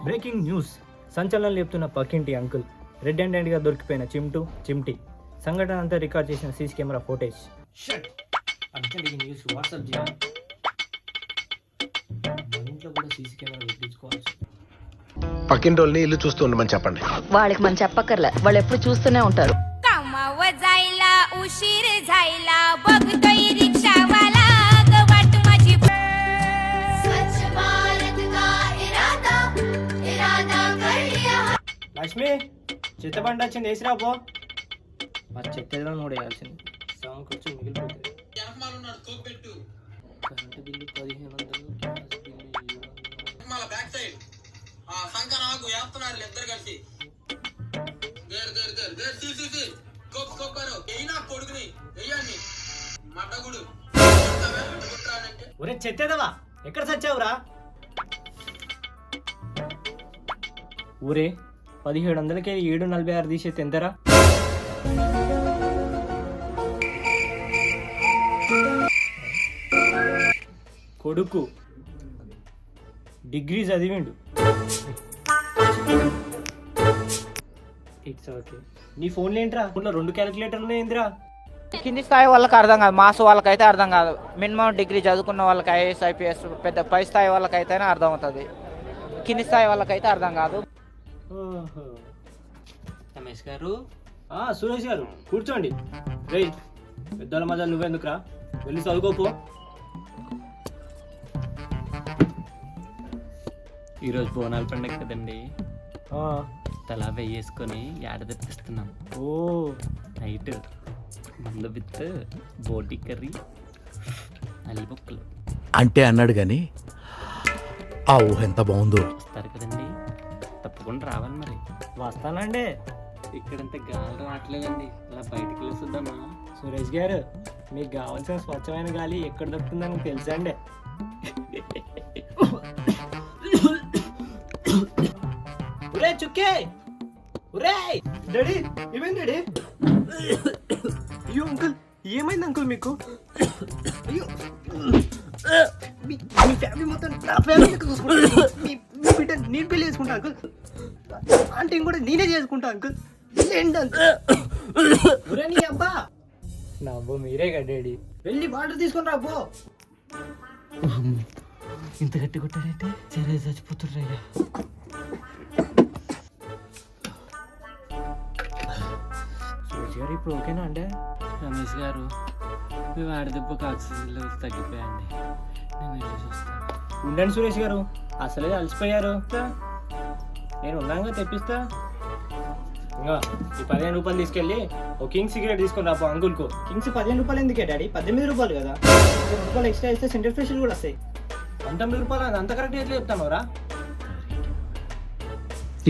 Breaking news. సంచలనం లేపుతున్న పక్కింటి uncle. Red హ్యాండెడ్గా దొరికిపోయిన చిమ్టి సంఘటన అంతా రికార్డ్ చేసిన సీసీ కెమెరా ఫోటేజ్. అర్జెంట్ ఈ న్యూస్ వాట్సాప్ చేయాలి. మన ఇంట్లో కూడా సీసీ కెమెరా పెట్టించుకోవాలి. పక్కింటి వాళ్ళని ఇల్లు చూస్తూ ఉండమని చెప్పండి. వాళ్ళకి మనం చెప్పక్కర్లే, వాళ్ళు ఎప్పుడు చూస్తూనే ఉంటారు. లక్ష్మి, చిత్తబండి వచ్చింది, వేసిరా పో. మా చెత్తలో కూడా వేయాల్సింది. సాంగ్ కొంచెం మిగిలిపోతుంది. కరెంటు బిల్లు 1500, ఒరే చెత్తేదవా, ఎక్కడ చచ్చావురా? ఊరే 1700కే 746 తీసేది ఎంతరా? కొడుకు డిగ్రీ చదివిండు. It's okay. నీ ఫోన్లో ఏంట్రా? ఫోన్లో 2 క్యాలిక్యులేటర్లు ఏందిరా? కింది స్థాయి వాళ్ళకి అర్థం కాదు, మాస్ వాళ్ళకైతే అర్థం కాదు. మినిమం డిగ్రీ చదువుకున్న వాళ్ళకి ఐఏఎస్ ఐపీఎస్ పెద్ద పై స్థాయి వాళ్ళకైతేనే అర్థం అవుతుంది. కింది స్థాయి వాళ్ళకైతే అర్థం కాదు. ఓహో, రమేష్ గారు. సురేష్ గారు కూర్చోండి. రే, పెద్దల మధ్య నువ్వెందుకురా? వెళ్ళి చదువుకోపో. ఈరోజు బోనాల పండుగ కదండి, తలా వేసుకొని ఏడ తెప్పిస్తున్నాం. ఓ, నైట్ మందు విత్ బోటి కర్రీ, అల్లిబొక్కలు అంటే అన్నాడు కానీ ఆ ఊహ ఎంత బాగుందో. వస్తారు కదండి, తప్పకుండా రావాలి. మరి వస్తానండి. ఇక్కడంతా గాలి రావట్లేదండి, అలా బయటికి వెళ్ళి చూద్దామా? సురేష్ గారు, మీకు కావాల్సిన స్వచ్ఛమైన గాలి ఎక్కడ దొరుకుతుందని తెలుసా అండి? ఒరే చుక్కే, ఒరే డాడీ, ఏమైంది డాడీ? అయ్యో అంకుల్, ఏమైంది అంకుల్ మీకు? అయ్యో, మీ ఫ్యామిలీ మొత్తం నా ఫ్యామిలీ చూసుకుంటా. మీ బిడ్డ నేను పెళ్లి చేసుకుంటా అంకుల్. అంటే కూడా నేనే చేసుకుంటా అంకుల్. ఒరే నీ అబ్బా, నా అబ్బో మీరే కదా డాడీ. వెళ్ళి వాటర్ తీసుకొని రాబో. ఇంత గట్టి కొట్టారైతే సరే చచ్చిపోతుర్రయ్యా. సురేష్ గారు ఇప్పుడు ఓకేనా అండి? రమేష్ గారు, మీ వాడి దెబ్బకు ఆక్సిజన్ లెవెల్స్ తగ్గిపోయాయండి, నేను వెళ్ళి చూస్తాను. ఉండండి సురేష్ గారు, అసలే అలసిపోయారు. నేను ఉన్నాగా తెప్పిస్తా. ఇంకా ఈ 15 రూపాయలు తీసుకెళ్ళి ఒక కింగ్ సిగరెట్ తీసుకొని రాబో అంకుల్కు. కింగ్స్ 15 రూపాయలు ఎందుకే డాడీ? 18 రూపాయలు కదా. 2 రూపాయలు ఎక్స్ట్రా ఇస్తే సెంటర్ ఫ్రెష్లు కూడా వస్తాయి. 19 రూపాయలు అంత కరెక్ట్ ఎట్లా చెప్తాను రా?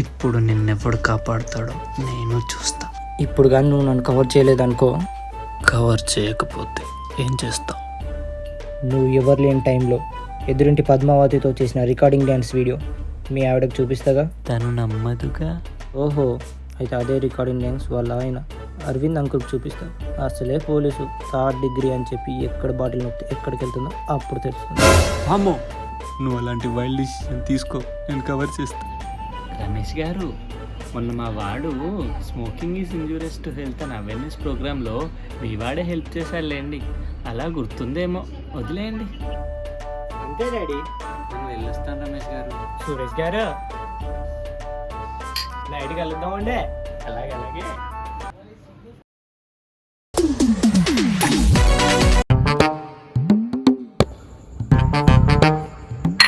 ఇప్పుడు నిన్నెప్పుడు కాపాడుతాడో నేను చూస్తా. ఇప్పుడు కానీ నువ్వు నన్ను కవర్ చేయలేదనుకో. కవర్ చేయకపోతే ఏం చేస్తావు? నువ్వు ఎవరు లేని టైంలో ఎదురింటి పద్మావతితో చేసిన రికార్డింగ్ డ్యాన్స్ వీడియో మీ ఆవిడకు చూపిస్తాగా. తను నమ్మదుగా. ఓహో, అయితే అదే రికార్డింగ్ డ్యాన్స్ వాళ్ళ ఆయన అరవింద్ అంకుల్కి చూపిస్తాను. అసలే పోలీసు 3rd డిగ్రీ అని చెప్పి ఎక్కడ బాటిల్ నొక్కితే ఎక్కడికి వెళ్తుందో అప్పుడు తెలుస్తుంది. అమ్మో, నువ్వు అలాంటి వైల్డ్ డిసిషన్ తీసుకో, నేను కవర్ చేస్తా. రమేష్ గారు, మొన్న మా వాడు smoking is injurious to health అని అవేర్నెస్ ప్రోగ్రాంలో మీ వాడే హెల్ప్ చేశారులేండి. అలా గుర్తుందేమో, వదిలేయండి. అంతే డాడీ, నేను వెళ్ళొస్తాను రమేష్ గారు. సురేష్ గారు, నైట్ కలుద్దామండి. అలాగే అలాగే.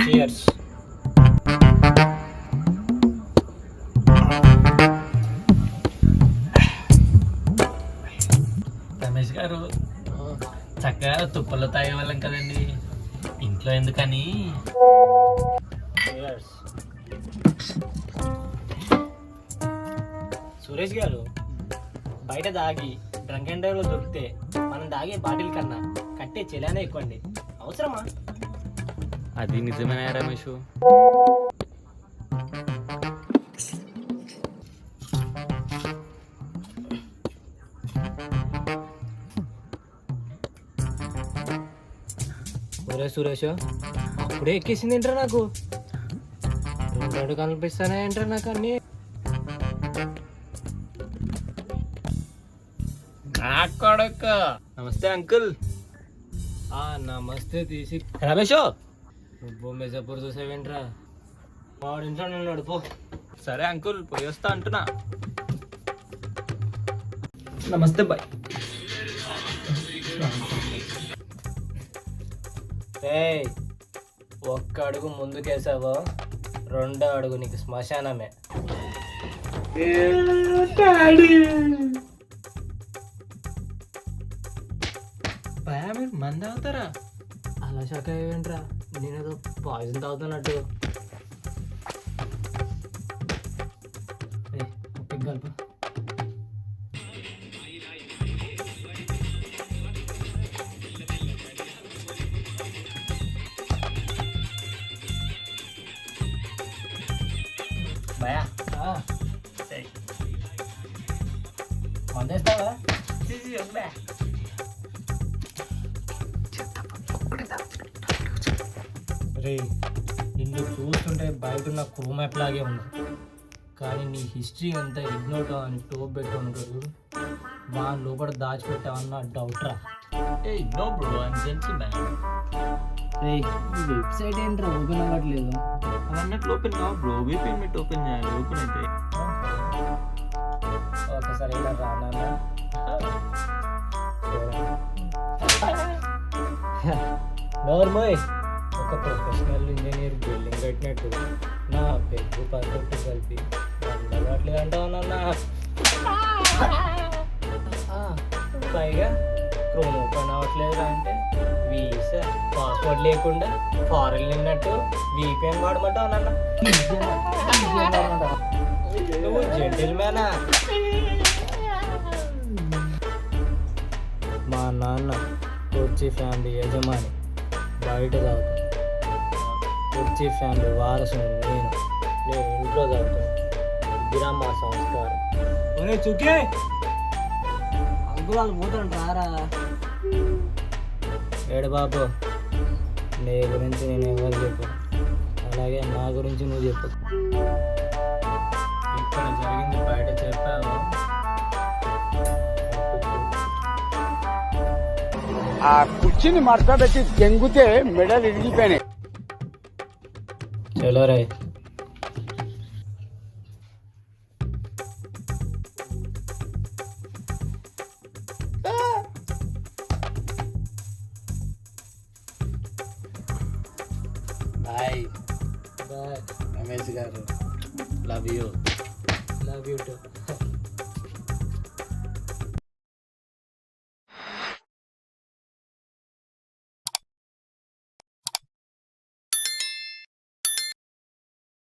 Cheers. రమేష్ గారు, చక్కగా తుప్పల్లో తాగేవాళ్ళం కదండి, ఇంట్లో ఎందుకని. Cheers. సురేష్ గారు, బయట దాగి డ్రంక్ అండ్ డ్రైవ్లో దొరికితే మనం దాగే బాటిల్ కన్నా కట్టే చెలానే ఎక్కువ అండి. అవసరమా? అది నిజమేనా రమేష్? ఒరే సురేష్, అప్పుడే ఎక్కేసింది ఏంట్రా నాకు? ఇంకోటి కనిపిస్తానే ఏంటో నాకు అన్ని. నా కొడుకు నమస్తే అంకుల్. నమస్తే తీసి రమేష్ నువ్వు మెజపూర్ చూసావేంట్రా? వాడు ఇంట్లో ఉన్నాడు పో. సరే అంకుల్ పోయి వస్తా అంటున్నా. నమస్తే బాయ్. ఏయ్, ఒక్క అడుగు ముందుకేసావో రెండో అడుగు నీకు శ్మశానమే. భయా మీరు మంది అవుతారా? అలా శాఖ ఏంట్రా? నేనేదో పాయిజన్ తాగుతున్నట్టు. కలుపు. భయా మందేస్తావా? రే, నిన్ను చూస్తుంటే బయట ఉన్న క్రూ మ్యాప్ లాగే ఉంది, కానీ నీ హిస్టరీ అంతా ఇగ్నోటో అని టోప్ పెట్టుకుని కదా, వాని లోపల దాచిపెట్టావన్న డౌట్ రా. No bro, I'm gentleman. రే, ఈ వెబ్సైట్ ఏంట్రా ఓపెన్ అవ్వట్లేదు? అవన్నట్లు ఓపెన్ కావు బ్రో, VPN పెట్టి ఓపెన్ చేయాలి, ఓపెన్ అయితే. ఒకసారి ఇలా రా నాన్న. నోర్మోయ్, ఒక ప్రొఫెషనల్ ఇంజనీర్ బిల్డింగ్ కట్టినట్టు నా పెగ్గు పర్ఫెక్ట్ కలిపి అలవాట్లేదు అంటావు నాన్న. పైగా క్రోమ్ ఓపెన్ అవ్వట్లేదు అంటే వీసా పాస్వర్డ్ లేకుండా ఫారెన్ వెళ్ళినట్టు VPN వాడమంటావు నాన్న. నువ్వు జెంటిల్మేనా? మా నాన్న కుర్చీ ఫ్యామిలీ యజమాని, బయట తాగుతాను. కుర్చీ ఫ్యామిలీ వారసుని నేను ఇంట్లో తాగుతాను. ఇదిరా మా సంస్కారం. ఒరే చుకే, అంకులాలు పోతాను రారా. ఏడు బాబు, నీ గురించి నేను ఎవరు చెప్పు, అలాగే నా గురించి నువ్వు చెప్పు. ఇక్కడ జరిగింది బయట చెప్పావు. ఆ కుర్చీని మడత పెట్టి దెంగుతే మెడలు విరిగిపోయినాయి. చలో రే. బాయ్ బాయ్ రమేష్ గారు. Love you. Love you two.